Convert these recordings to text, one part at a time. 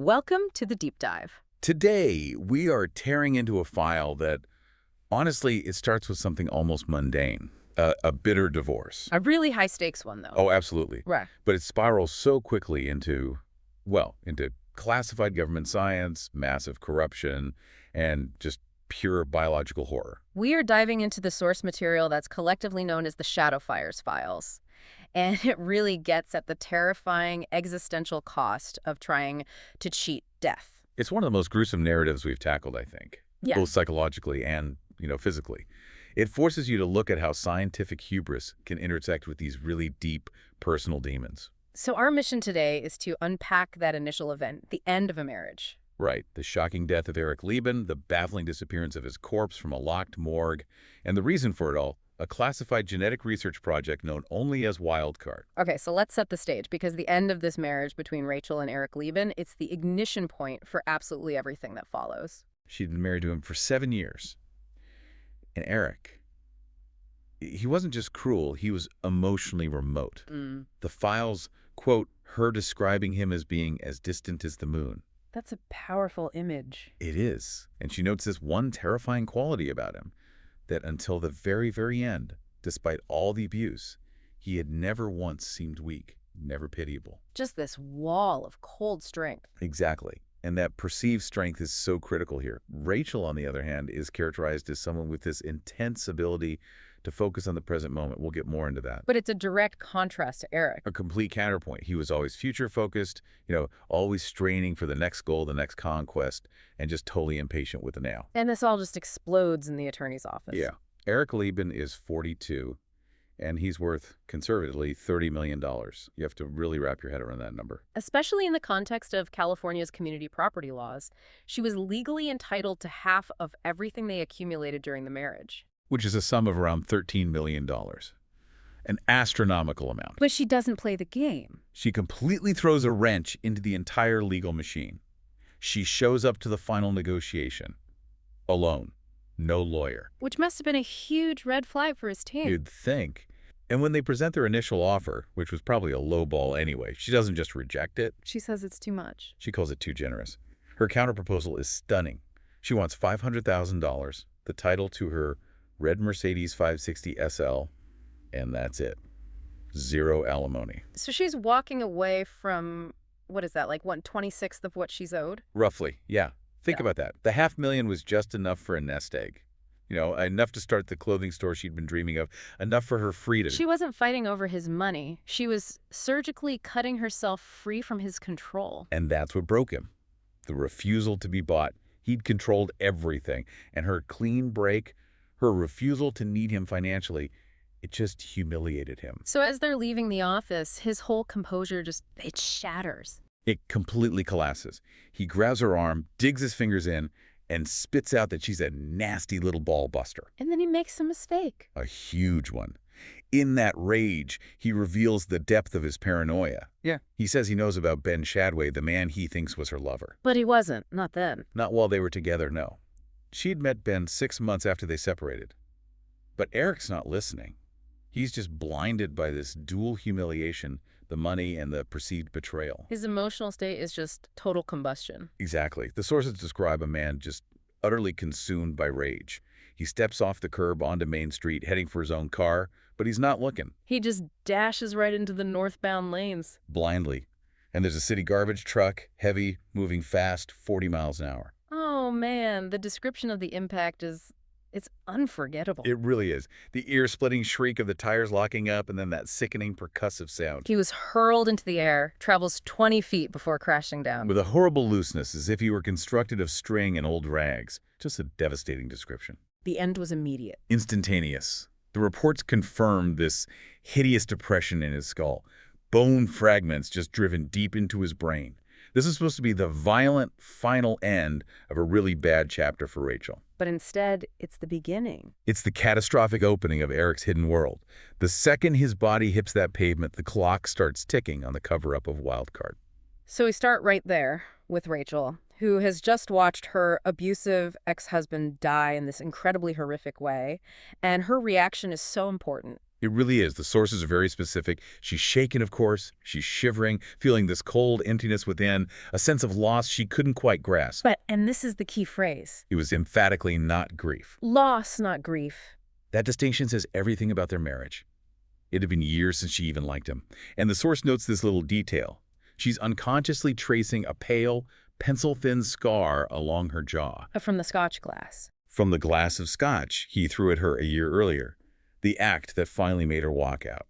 Welcome to the deep dive. Today, we are tearing into a file that, honestly, it starts with something almost mundane, a bitter divorce. A really high stakes one, though. Oh, absolutely. Right. But it spirals so quickly into, well, into classified government science, massive corruption, and just pure biological horror. We are diving into the source material that's collectively known as the Shadowfires files. And it really gets at the terrifying existential cost of trying to cheat death. It's one of the most gruesome narratives we've tackled, I think, Yeah. both psychologically and, physically. It forces you to look at how scientific hubris can intersect with these really deep personal demons. So our mission today is to unpack that initial event, the end of a marriage. Right. The shocking death of Eric Leben, the baffling disappearance of his corpse from a locked morgue, and the reason for it all, a classified genetic research project known only as Wildcard. Okay, so let's set the stage, because the end of this marriage between Rachel and Eric Leben, it's the ignition point for absolutely everything that follows. She'd been married to him for 7 years. And Eric, he wasn't just cruel, he was emotionally remote. The files quote her describing him as being as distant as the moon. That's a powerful image. It is. And she notes this one terrifying quality about him, that until the very, very end, despite all the abuse, he had never once seemed weak, never pitiable. Just this wall of cold strength. Exactly. And that perceived strength is so critical here. Rachel, on the other hand, is characterized as someone with this intense ability to focus on the present moment. We'll get more into that. But it's a direct contrast to Eric. A complete counterpoint. He was always future-focused, always straining for the next goal, the next conquest, and just totally impatient with the now. And this all just explodes in the attorney's office. Yeah. Eric Leben is 42, and he's worth, conservatively, $30 million. You have to really wrap your head around that number. Especially in the context of California's community property laws, she was legally entitled to half of everything they accumulated during the marriage. Which is a sum of around $13 million. An astronomical amount. But she doesn't play the game. She completely throws a wrench into the entire legal machine. She shows up to the final negotiation. Alone. No lawyer. Which must have been a huge red flag for his team. You'd think. And when they present their initial offer, which was probably a low ball anyway, she doesn't just reject it. She says it's too much. She calls it too generous. Her counterproposal is stunning. She wants $500,000, the title to her red Mercedes 560 SL, and that's it. Zero alimony. So she's walking away from, what is that, like 1/26th of what she's owed? Roughly, yeah. Think about that. The $500,000 was just enough for a nest egg. Enough to start the clothing store she'd been dreaming of, enough for her freedom. She wasn't fighting over his money. She was surgically cutting herself free from his control. And that's what broke him. The refusal to be bought. He'd controlled everything. And her clean break, her refusal to need him financially, it just humiliated him. So as they're leaving the office, his whole composure it shatters. It completely collapses. He grabs her arm, digs his fingers in, and spits out that she's a nasty little ball buster. And then he makes a mistake. A huge one. In that rage, he reveals the depth of his paranoia. Yeah. He says he knows about Ben Shadway, the man he thinks was her lover. But he wasn't, not then. Not while they were together, no. She'd met Ben 6 months after they separated. But Eric's not listening. He's just blinded by this dual humiliation, the money and the perceived betrayal. His emotional state is just total combustion. Exactly. The sources describe a man just utterly consumed by rage. He steps off the curb onto Main Street, heading for his own car, but he's not looking. He just dashes right into the northbound lanes. Blindly. And there's a city garbage truck, heavy, moving fast, 40 miles an hour. Oh, man. The description of the impact it's unforgettable. It really is. The ear-splitting shriek of the tires locking up and then that sickening percussive sound. He was hurled into the air, travels 20 feet before crashing down. With a horrible looseness, as if he were constructed of string and old rags. Just a devastating description. The end was immediate. Instantaneous. The reports confirmed this hideous depression in his skull. Bone fragments just driven deep into his brain. This is supposed to be the violent final end of a really bad chapter for Rachel. But instead, it's the beginning. It's the catastrophic opening of Eric's hidden world. The second his body hits that pavement, the clock starts ticking on the cover-up of Wildcard. So we start right there with Rachel, who has just watched her abusive ex-husband die in this incredibly horrific way. And her reaction is so important. It really is. The sources are very specific. She's shaken, of course. She's shivering, feeling this cold emptiness within, a sense of loss she couldn't quite grasp. And this is the key phrase. It was emphatically not grief. Loss, not grief. That distinction says everything about their marriage. It had been years since she even liked him. And the source notes this little detail. She's unconsciously tracing a pale, pencil-thin scar along her jaw. From the scotch glass. From the glass of scotch he threw at her a year earlier. The act that finally made her walk out.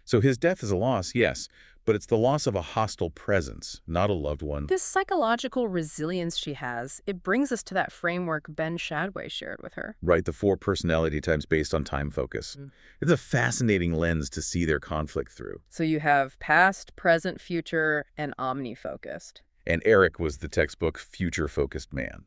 So his death is a loss, yes, but it's the loss of a hostile presence, not a loved one. This psychological resilience she has, it brings us to that framework Ben Shadway shared with her. Right, the 4 personality types based on time focus. It's a fascinating lens to see their conflict through. So you have past, present, future, and omni-focused. And Eric was the textbook future-focused man.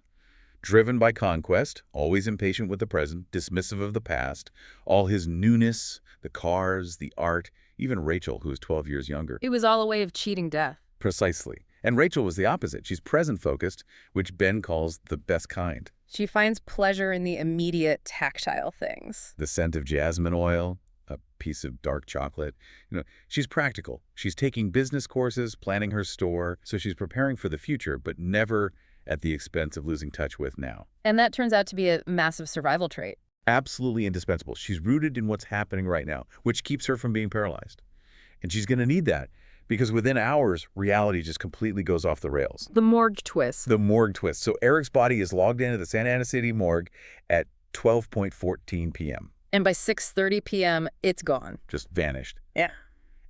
Driven by conquest, always impatient with the present, dismissive of the past, all his newness, the cars, the art, even Rachel, who was 12 years younger. It was all a way of cheating death. Precisely. And Rachel was the opposite. She's present-focused, which Ben calls the best kind. She finds pleasure in the immediate tactile things. The scent of jasmine oil, a piece of dark chocolate. She's practical. She's taking business courses, planning her store, so she's preparing for the future, but never at the expense of losing touch with now. And that turns out to be a massive survival trait. Absolutely indispensable. She's rooted in what's happening right now, which keeps her from being paralyzed. And she's going to need that, because within hours, reality just completely goes off the rails. The morgue twist. The morgue twist. So Eric's body is logged into the Santa Ana City morgue at 12:14 p.m. And by 6:30 p.m., it's gone. Just vanished. Yeah.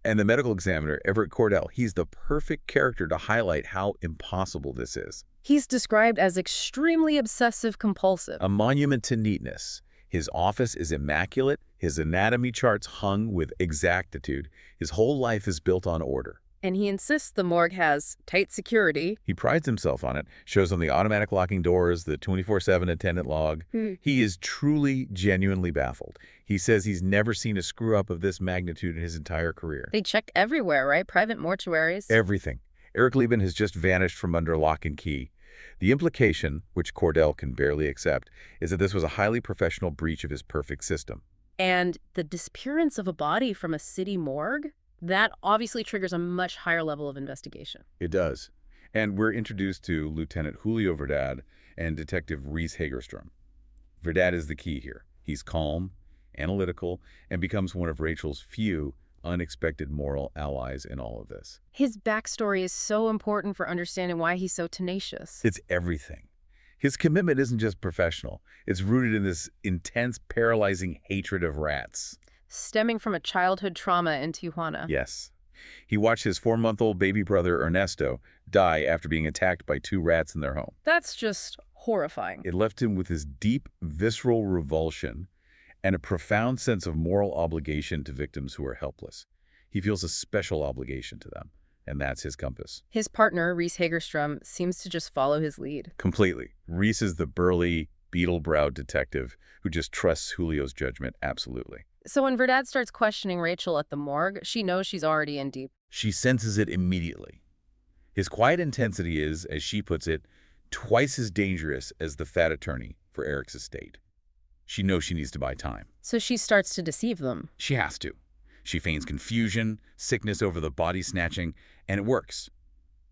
And the medical examiner, Everett Cordell, he's the perfect character to highlight how impossible this is. He's described as extremely obsessive-compulsive. A monument to neatness. His office is immaculate, his anatomy charts hung with exactitude. His whole life is built on order. And he insists the morgue has tight security. He prides himself on it, shows on the automatic locking doors, the 24/7 attendant log. He is truly, genuinely baffled. He says he's never seen a screw-up of this magnitude in his entire career. They check everywhere, right? Private mortuaries. Everything. Eric Leben has just vanished from under lock and key. The implication, which Cordell can barely accept, is that this was a highly professional breach of his perfect system. And the disappearance of a body from a city morgue? That obviously triggers a much higher level of investigation. It does. And we're introduced to Lieutenant Julio Verdad and Detective Reese Hagerstrom. Verdad is the key here. He's calm, analytical, and becomes one of Rachel's few unexpected moral allies in all of this. His backstory is so important for understanding why he's so tenacious. It's everything. His commitment isn't just professional. It's rooted in this intense, paralyzing hatred of rats. Stemming from a childhood trauma in Tijuana. Yes. He watched his 4-month-old baby brother, Ernesto, die after being attacked by 2 rats in their home. That's just horrifying. It left him with this deep, visceral revulsion and a profound sense of moral obligation to victims who are helpless. He feels a special obligation to them, and that's his compass. His partner, Reese Hagerstrom, seems to just follow his lead. Completely. Reese is the burly, beetle-browed detective who just trusts Julio's judgment absolutely. So when Verdad starts questioning Rachel at the morgue, she knows she's already in deep. She senses it immediately. His quiet intensity is, as she puts it, twice as dangerous as the fat attorney for Eric's estate. She knows she needs to buy time. So she starts to deceive them. She has to. She feigns confusion, sickness over the body snatching, and it works.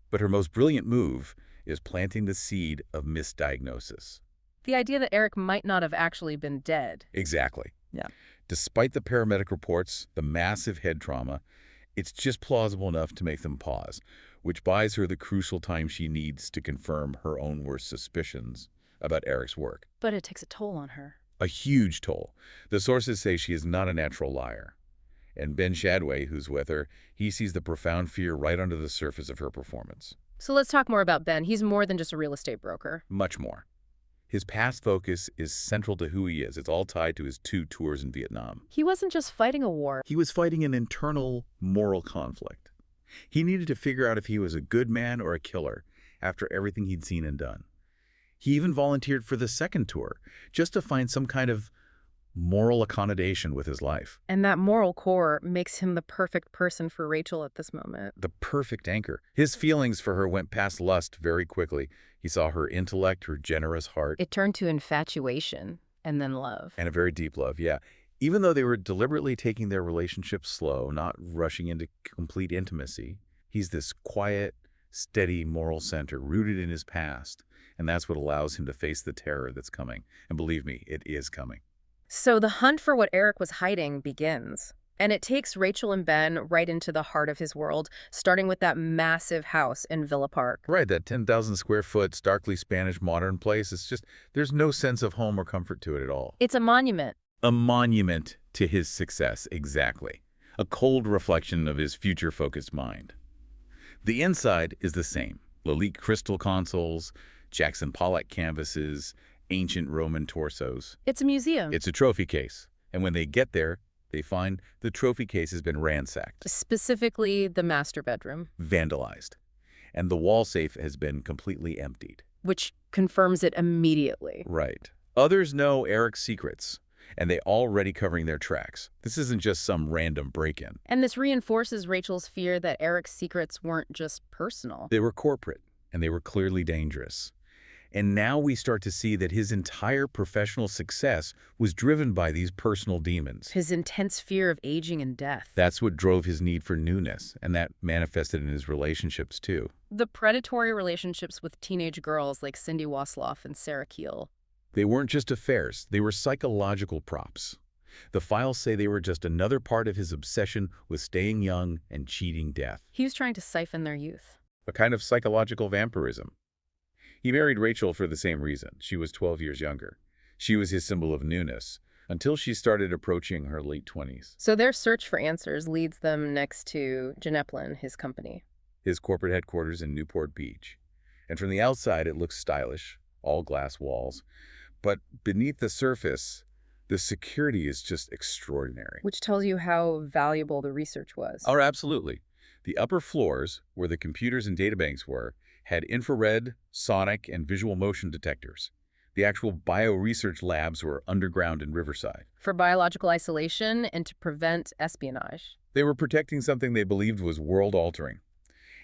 But her most brilliant move is planting the seed of misdiagnosis. The idea that Eric might not have actually been dead. Exactly. Yeah. Despite the paramedic reports, the massive head trauma, it's just plausible enough to make them pause, which buys her the crucial time she needs to confirm her own worst suspicions about Eric's work. But it takes a toll on her. A huge toll. The sources say she is not a natural liar. And Ben Shadway, who's with her, he sees the profound fear right under the surface of her performance. So let's talk more about Ben. He's more than just a real estate broker. Much more. His past focus is central to who he is. It's all tied to his 2 tours in Vietnam. He wasn't just fighting a war. He was fighting an internal moral conflict. He needed to figure out if he was a good man or a killer after everything he'd seen and done. He even volunteered for the 2nd tour, just to find some kind of moral accommodation with his life. And that moral core makes him the perfect person for Rachel at this moment. The perfect anchor. His feelings for her went past lust very quickly. He saw her intellect, her generous heart. It turned to infatuation and then love. And a very deep love, yeah. Even though they were deliberately taking their relationship slow, not rushing into complete intimacy, he's this quiet, steady moral center rooted in his past, and that's what allows him to face the terror that's coming. And believe me, it is coming. So the hunt for what Eric was hiding begins. And it takes Rachel and Ben right into the heart of his world, starting with that massive house in Villa Park. Right, that 10,000 square foot, starkly Spanish modern place, it's just, there's no sense of home or comfort to it at all. It's a monument. A monument to his success, exactly. A cold reflection of his future-focused mind. The inside is the same. Lalique crystal consoles, Jackson Pollock canvases, ancient Roman torsos. It's a museum. It's a trophy case. And when they get there, they find the trophy case has been ransacked. Specifically, the master bedroom. Vandalized. And the wall safe has been completely emptied. Which confirms it immediately. Right. Others know Eric's secrets, and they already covering their tracks. This isn't just some random break-in. And this reinforces Rachel's fear that Eric's secrets weren't just personal. They were corporate, and they were clearly dangerous. And now we start to see that his entire professional success was driven by these personal demons. His intense fear of aging and death. That's what drove his need for newness, and that manifested in his relationships, too. The predatory relationships with teenage girls like Cindy Wasloff and Sarah Keel. They weren't just affairs, they were psychological props. The files say they were just another part of his obsession with staying young and cheating death. He was trying to siphon their youth. A kind of psychological vampirism. He married Rachel for the same reason. She was 12 years younger. She was his symbol of newness, until she started approaching her late 20s. So their search for answers leads them next to Geneplan, his company. His corporate headquarters in Newport Beach. And from the outside, it looks stylish, all glass walls. But beneath the surface, the security is just extraordinary. Which tells you how valuable the research was. Oh, absolutely. The upper floors, where the computers and databanks were, had infrared, sonic, and visual motion detectors. The actual bioresearch labs were underground in Riverside. For biological isolation and to prevent espionage. They were protecting something they believed was world-altering.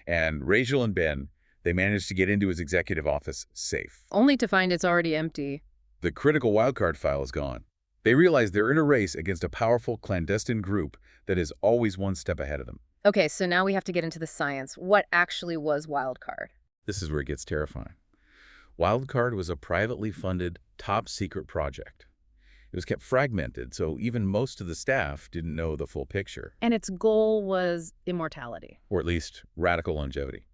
And Rachel and Ben, they managed to get into his executive office safe. Only to find it's already empty. The critical wildcard file is gone. They realize they're in a race against a powerful clandestine group that is always one step ahead of them. Okay, so now we have to get into the science. What actually was Wildcard? This is where it gets terrifying. Wildcard was a privately funded, top-secret project. It was kept fragmented, so even most of the staff didn't know the full picture. And its goal was immortality. Or at least radical longevity,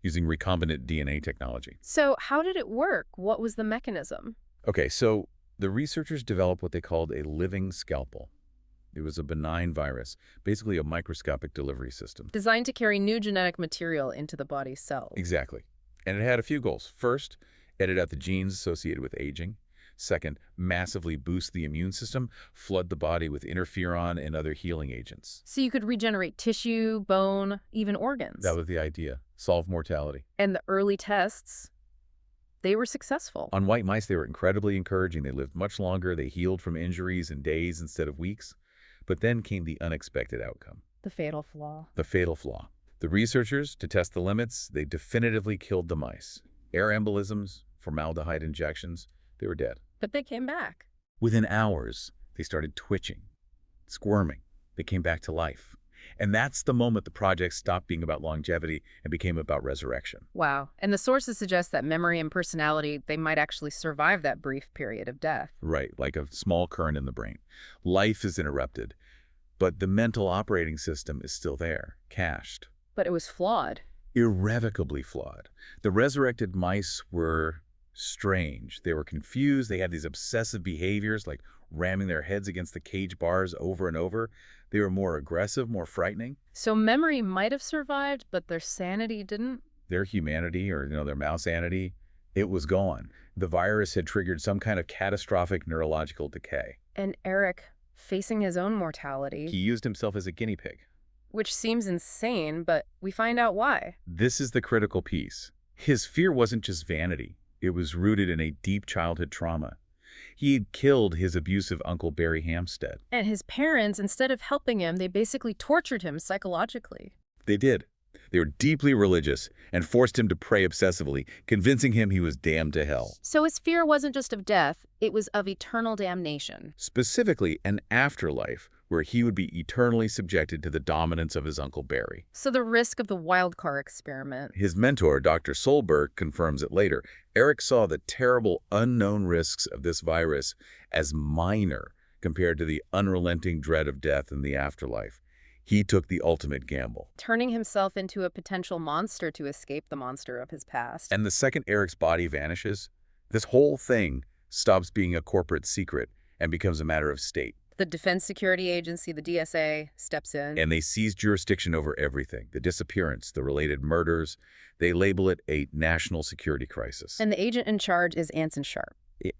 using recombinant DNA technology. So how did it work? What was the mechanism? Okay, so the researchers developed what they called a living scalpel. It was a benign virus, basically a microscopic delivery system. Designed to carry new genetic material into the body's cells. Exactly. And it had a few goals. First, edit out the genes associated with aging. Second, massively boost the immune system, flood the body with interferon and other healing agents. So you could regenerate tissue, bone, even organs. That was the idea. Solve mortality. And the early tests, they were successful. On white mice, they were incredibly encouraging. They lived much longer. They healed from injuries in days instead of weeks. But then came the unexpected outcome. The fatal flaw. The fatal flaw. The researchers, to test the limits, they definitively killed the mice. Air embolisms, formaldehyde injections, they were dead. But they came back. Within hours, they started twitching, squirming. They came back to life. And that's the moment the project stopped being about longevity and became about resurrection. Wow. And the sources suggest that memory and personality, they might actually survive that brief period of death. Right, like a small current in the brain. Life is interrupted, but the mental operating system is still there, cached. But it was flawed. Irrevocably flawed. The resurrected mice were strange. They were confused. They had these obsessive behaviors like ramming their heads against the cage bars over and over. They were more aggressive, more frightening. So memory might have survived, but their sanity didn't? Their humanity, or their mousanity, it was gone. The virus had triggered some kind of catastrophic neurological decay. And Eric, facing his own mortality... He used himself as a guinea pig. Which seems insane, but we find out why. This is the critical piece. His fear wasn't just vanity. It was rooted in a deep childhood trauma. He had killed his abusive uncle Barry Hampstead. And his parents, instead of helping him, they basically tortured him psychologically. They did. They were deeply religious and forced him to pray obsessively, convincing him he was damned to hell. So his fear wasn't just of death, it was of eternal damnation. Specifically, an afterlife where he would be eternally subjected to the dominance of his Uncle Barry. So the risk of the Wildcard experiment. His mentor, Dr. Solberg, confirms it later. Eric saw the terrible unknown risks of this virus as minor compared to the unrelenting dread of death in the afterlife. He took the ultimate gamble. Turning himself into a potential monster to escape the monster of his past. And the second Eric's body vanishes, this whole thing stops being a corporate secret and becomes a matter of state. The Defense Security Agency, the DSA, steps in. And they seize jurisdiction over everything. The disappearance, the related murders. They label it a national security crisis. And the agent in charge is Anson Sharp.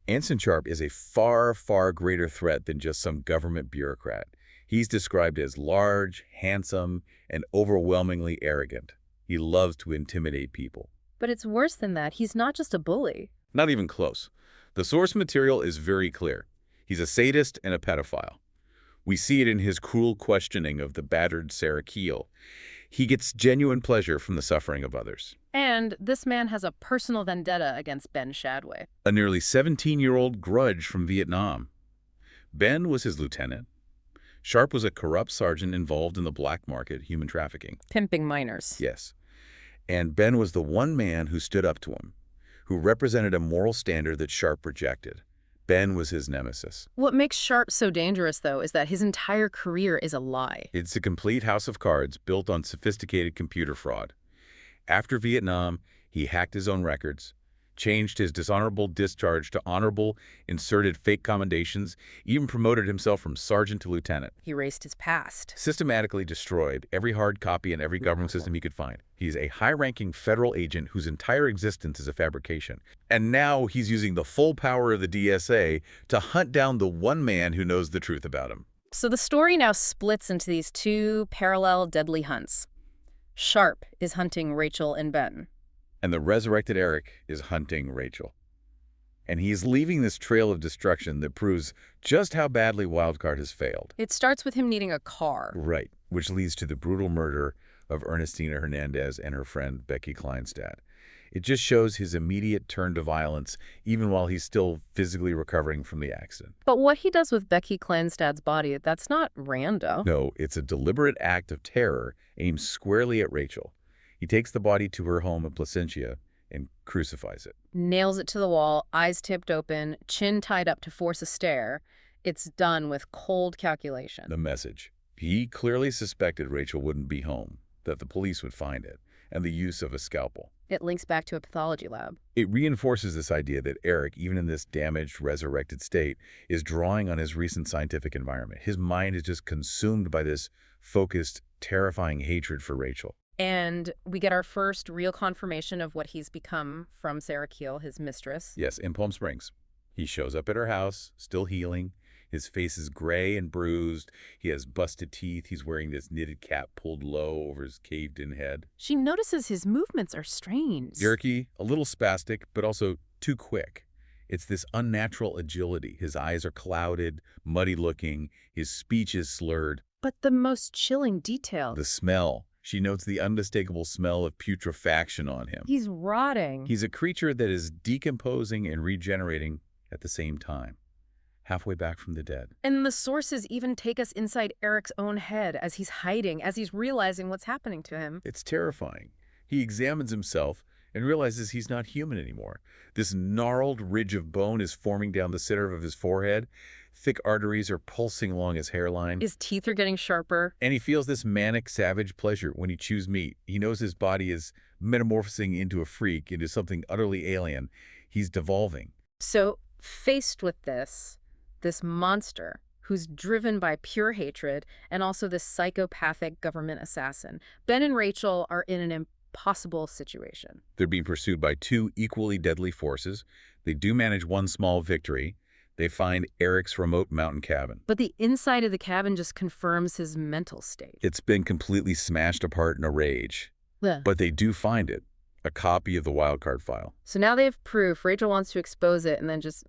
Anson Sharp is a far, far greater threat than just some government bureaucrat. He's described as large, handsome, and overwhelmingly arrogant. He loves to intimidate people. But it's worse than that. He's not just a bully. Not even close. The source material is very clear. He's a sadist and a pedophile. We see it in his cruel questioning of the battered Sarah Keel. He gets genuine pleasure from the suffering of others. And this man has a personal vendetta against Ben Shadway. A nearly 17-year-old grudge from Vietnam. Ben was his lieutenant. Sharp was a corrupt sergeant involved in the black market, human trafficking. Pimping minors. Yes. And Ben was the one man who stood up to him, who represented a moral standard that Sharp rejected. Ben was his nemesis. What makes Sharp so dangerous, though, is that his entire career is a lie. It's a complete house of cards built on sophisticated computer fraud. After Vietnam, he hacked his own records, changed his dishonorable discharge to honorable, inserted fake commendations, even promoted himself from sergeant to lieutenant. He erased his past. Systematically destroyed every hard copy in every government system he could find. He's a high-ranking federal agent whose entire existence is a fabrication. And now he's using the full power of the DSA to hunt down the one man who knows the truth about him. So the story now splits into these two parallel deadly hunts. Sharp is hunting Rachel and Ben. And the resurrected Eric is hunting Rachel. And he's leaving this trail of destruction that proves just how badly Wildcard has failed. It starts with him needing a car. Right, which leads to the brutal murder of Ernestina Hernandez and her friend Becky Kleinstadt. It just shows his immediate turn to violence, even while he's still physically recovering from the accident. But what he does with Becky Kleinstadt's body, that's not random. No, it's a deliberate act of terror aimed squarely at Rachel. He takes the body to her home in Placentia and crucifies it. Nails it to the wall, eyes tipped open, chin tied up to force a stare. It's done with cold calculation. The message. He clearly suspected Rachel wouldn't be home, that the police would find it, and the use of a scalpel. It links back to a pathology lab. It reinforces this idea that Eric, even in this damaged, resurrected state, is drawing on his recent scientific environment. His mind is just consumed by this focused, terrifying hatred for Rachel. And we get our first real confirmation of what he's become from Sarah Keel, his mistress. Yes, in Palm Springs. He shows up at her house, still healing. His face is gray and bruised. He has busted teeth. He's wearing this knitted cap pulled low over his caved-in head. She notices his movements are strange. Jerky, a little spastic, but also too quick. It's this unnatural agility. His eyes are clouded, muddy-looking. His speech is slurred. But the most chilling detail. The smell. She notes the unmistakable smell of putrefaction on him. He's rotting. He's a creature that is decomposing and regenerating at the same time, halfway back from the dead. And the sources even take us inside Eric's own head as he's hiding, as he's realizing what's happening to him. It's terrifying. He examines himself and realizes he's not human anymore. This gnarled ridge of bone is forming down the center of his forehead. Thick arteries are pulsing along his hairline. His teeth are getting sharper. And he feels this manic, savage pleasure when he chews meat. He knows his body is metamorphosing into a freak, into something utterly alien. He's devolving. So, faced with this monster who's driven by pure hatred and also this psychopathic government assassin, Ben and Rachel are in an impossible situation. They're being pursued by two equally deadly forces. They do manage one small victory. They find Eric's remote mountain cabin. But the inside of the cabin just confirms his mental state. It's been completely smashed apart in a rage. Yeah. But they do find it, a copy of the Wildcard file. So now they have proof. Rachel wants to expose it and then just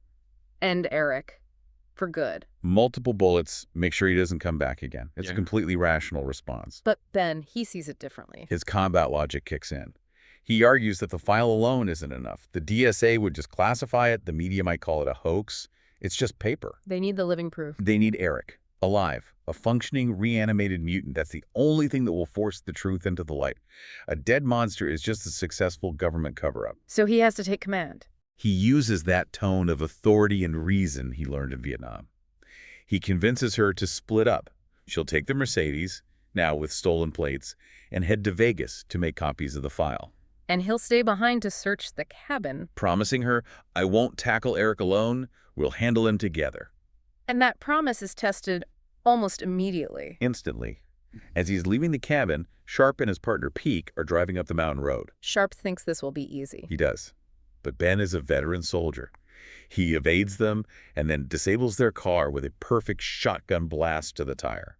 end Eric for good. Multiple bullets, make sure he doesn't come back again. It's a completely rational response. But Ben, he sees it differently. His combat logic kicks in. He argues that the file alone isn't enough. The DSA would just classify it. The media might call it a hoax. It's just paper. They need the living proof. They need Eric, alive, a functioning, reanimated mutant. That's the only thing that will force the truth into the light. A dead monster is just a successful government cover-up. So he has to take command. He uses that tone of authority and reason he learned in Vietnam. He convinces her to split up. She'll take the Mercedes, now with stolen plates, and head to Vegas to make copies of the file. And he'll stay behind to search the cabin. Promising her, I won't tackle Eric alone, we'll handle him together. And that promise is tested almost immediately. Instantly. As he's leaving the cabin, Sharp and his partner Peak are driving up the mountain road. Sharp thinks this will be easy. He does. But Ben is a veteran soldier. He evades them and then disables their car with a perfect shotgun blast to the tire.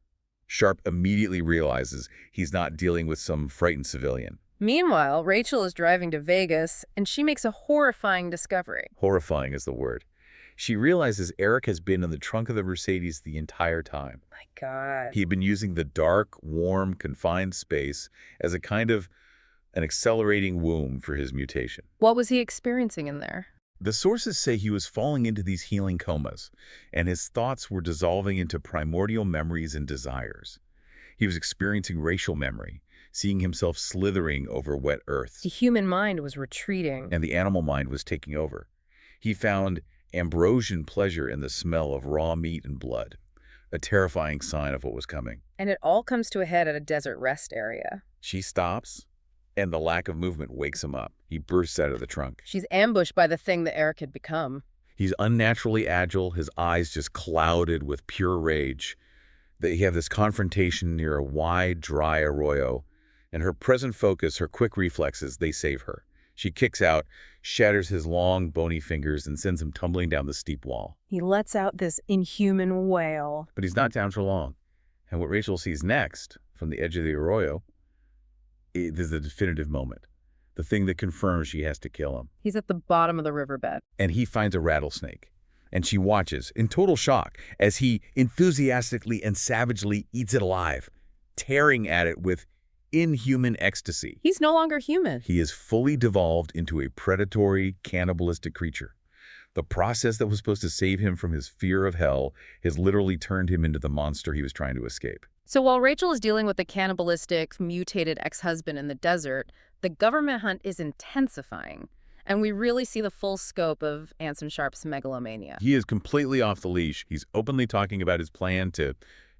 Sharp immediately realizes he's not dealing with some frightened civilian. Meanwhile, Rachel is driving to Vegas, and she makes a horrifying discovery. Horrifying is the word. She realizes Eric has been in the trunk of the Mercedes the entire time. My God. He'd been using the dark, warm, confined space as a kind of an accelerating womb for his mutation. What was he experiencing in there? The sources say he was falling into these healing comas, and his thoughts were dissolving into primordial memories and desires. He was experiencing racial memory, seeing himself slithering over wet earth. The human mind was retreating. And the animal mind was taking over. He found ambrosian pleasure in the smell of raw meat and blood, a terrifying sign of what was coming. And it all comes to a head at a desert rest area. She stops, and the lack of movement wakes him up. He bursts out of the trunk. She's ambushed by the thing that Eric had become. He's unnaturally agile, his eyes just clouded with pure rage. They have this confrontation near a wide, dry arroyo, and her present focus, her quick reflexes, they save her. She kicks out, shatters his long, bony fingers, and sends him tumbling down the steep wall. He lets out this inhuman wail. But he's not down for long. And what Rachel sees next, from the edge of the arroyo, is the definitive moment. The thing that confirms she has to kill him. He's at the bottom of the riverbed. And he finds a rattlesnake. And she watches, in total shock, as he enthusiastically and savagely eats it alive, tearing at it with inhuman ecstasy. He's no longer human. He is fully devolved into a predatory, cannibalistic creature. The process that was supposed to save him from his fear of hell has literally turned him into the monster he was trying to escape. So while Rachel is dealing with the cannibalistic, mutated ex-husband in the desert, the government hunt is intensifying. And we really see the full scope of Anson Sharp's megalomania. He is completely off the leash. He's openly talking about his plan to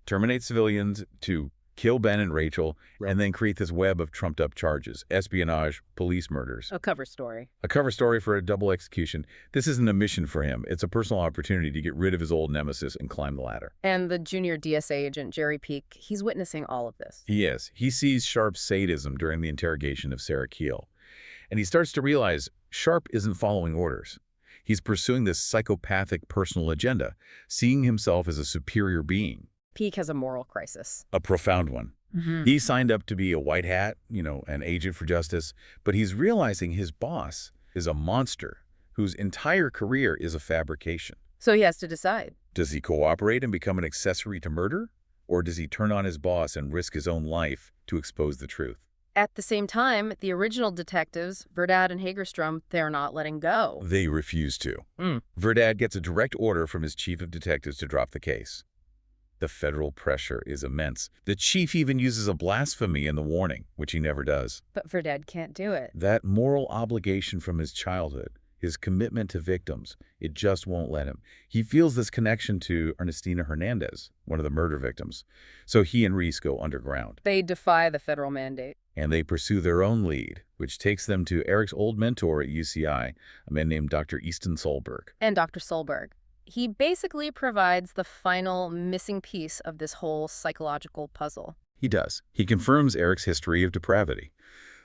terminate civilians, to kill Ben and Rachel, and then create this web of trumped-up charges, espionage, police murders. A cover story. A cover story for a double execution. This isn't a mission for him. It's a personal opportunity to get rid of his old nemesis and climb the ladder. And the junior DSA agent, Jerry Peak, he's witnessing all of this. He is. He sees Sharp's sadism during the interrogation of Sarah Keel. And he starts to realize Sharp isn't following orders. He's pursuing this psychopathic personal agenda, seeing himself as a superior being. Peak has a moral crisis. A profound one. He signed up to be a white hat, an agent for justice, but he's realizing his boss is a monster whose entire career is a fabrication. So he has to decide. Does he cooperate and become an accessory to murder? Or does he turn on his boss and risk his own life to expose the truth? At the same time, the original detectives, Verdad and Hagerstrom, they're not letting go. They refuse to. Verdad gets a direct order from his chief of detectives to drop the case. The federal pressure is immense. The chief even uses a blasphemy in the warning, which he never does. But Verdad can't do it. That moral obligation from his childhood, his commitment to victims, it just won't let him. He feels this connection to Ernestina Hernandez, one of the murder victims. So he and Reese go underground. They defy the federal mandate. And they pursue their own lead, which takes them to Eric's old mentor at UCI, a man named Dr. Easton Solberg. And Dr. Solberg. He basically provides the final missing piece of this whole psychological puzzle. He does. He confirms Eric's history of depravity,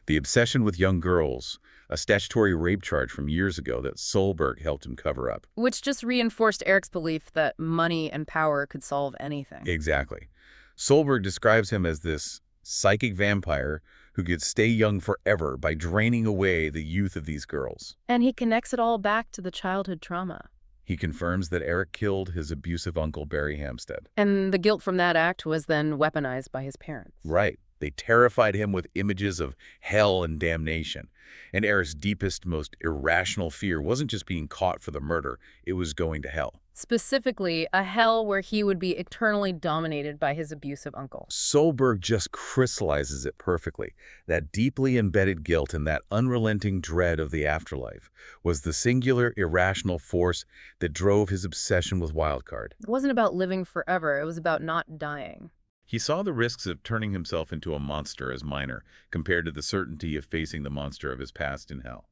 the obsession with young girls, a statutory rape charge from years ago that Solberg helped him cover up. Which just reinforced Eric's belief that money and power could solve anything. Exactly. Solberg describes him as this psychic vampire who could stay young forever by draining away the youth of these girls. And he connects it all back to the childhood trauma. He confirms that Eric killed his abusive uncle Barry Hampstead. And the guilt from that act was then weaponized by his parents. Right. They terrified him with images of hell and damnation. And Eric's deepest, most irrational fear wasn't just being caught for the murder, it was going to hell. Specifically, a hell where he would be eternally dominated by his abusive uncle. Solberg just crystallizes it perfectly. That deeply embedded guilt and that unrelenting dread of the afterlife was the singular, irrational force that drove his obsession with Wildcard. It wasn't about living forever, it was about not dying. He saw the risks of turning himself into a monster as minor compared to the certainty of facing the monster of his past in hell.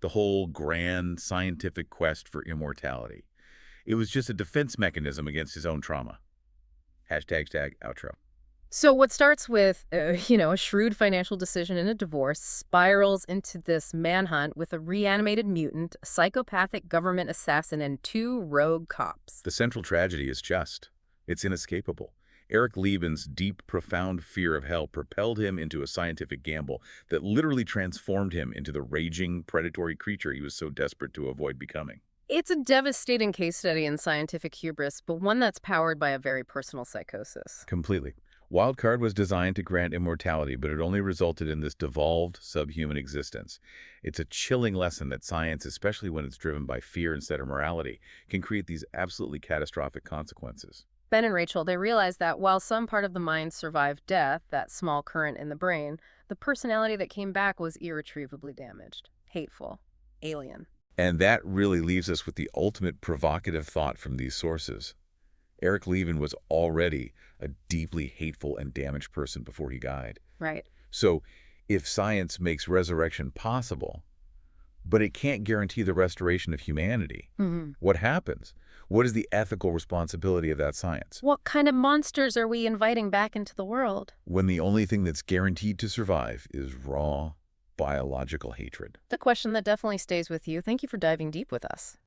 The whole grand scientific quest for immortality. It was just a defense mechanism against his own trauma. #outro. So what starts with, a shrewd financial decision in a divorce spirals into this manhunt with a reanimated mutant, a psychopathic government assassin, and 2 rogue cops. The central tragedy is just. It's inescapable. Eric Leben's deep, profound fear of hell propelled him into a scientific gamble that literally transformed him into the raging, predatory creature he was so desperate to avoid becoming. It's a devastating case study in scientific hubris, but one that's powered by a very personal psychosis. Completely. Wildcard was designed to grant immortality, but it only resulted in this devolved, subhuman existence. It's a chilling lesson that science, especially when it's driven by fear instead of morality, can create these absolutely catastrophic consequences. Ben and Rachel, they realized that while some part of the mind survived death, that small current in the brain, the personality that came back was irretrievably damaged, hateful, alien. And that really leaves us with the ultimate provocative thought from these sources. Eric Leben was already a deeply hateful and damaged person before he died. Right. So if science makes resurrection possible, but it can't guarantee the restoration of humanity, what happens? What is the ethical responsibility of that science? What kind of monsters are we inviting back into the world? When the only thing that's guaranteed to survive is raw, biological hatred. The question that definitely stays with you. Thank you for diving deep with us.